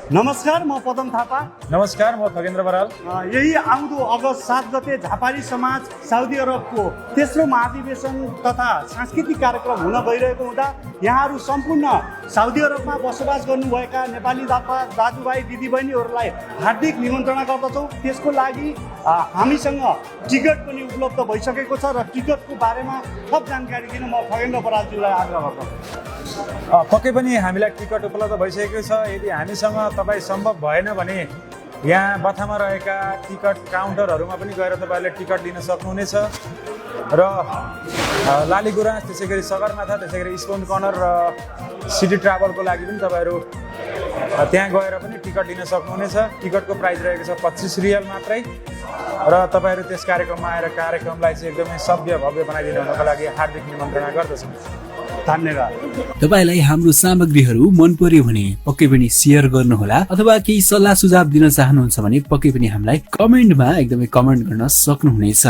नमस्कार, म पदम थापा। नमस्कार, म खगेन्द्र बराल। यही आउँदो अगस्त 7 गते झापाली समाज साउदी अरबको तेस्रो महाधिवेशन तथा सांस्कृतिक कार्यक्रम हुन गइरहेको हुँदा यहाँहरू सम्पूर्ण साउदी अरबमा बसोबास गर्नुभएका नेपाली दाजुभाइ दिदीबहिनीहरूलाई हार्दिक निमन्त्रणा गर्दछौँ। त्यसको लागि हामीसँग टिकट पनि उपलब्ध भइसकेको छ र टिकटको बारेमा थप जानकारी दिन म खगेन्द्र बरालज्यूलाई आग्रह गर्दछु। पक्कै पनि हामीलाई टिकट उपलब्ध भइसकेको छ। यदि हामीसँग तपाईँ सम्भव भएन भने यहाँ बथामा रहेका टिकट काउन्टरहरूमा पनि गएर तपाईँहरूले टिकट लिन सक्नुहुनेछ र लालीगुराँस, त्यसै गरी सगरमाथा, त्यसै गरी स्पोन कर्नर र सिटी ट्राभलको लागि पनि तपाईँहरू त्यहाँ गएर पनि टिकट लिन सक्नुहुनेछ। टिकटको प्राइस रहेको छ 25 रियल मात्रै र तपाईँहरू त्यस कार्यक्रममा आएर कार्यक्रमलाई चाहिँ एकदमै सभ्य भव्य बनाइदिनु हुनको लागि हार्दिक निमन्त्रणा गर्दछौँ। धन्यवाद। तपाईलाई हाम्रो सामग्रीहरू मन पर्यो भने पक्कै पनि शेयर गर्नुहोला, अथवा केही सल्लाह सुझाव दिन चाहनुहुन्छ भने पक्कै पनि हामीलाई कमेन्टमा एकदमै कमेन्ट गर्न सक्नुहुनेछ।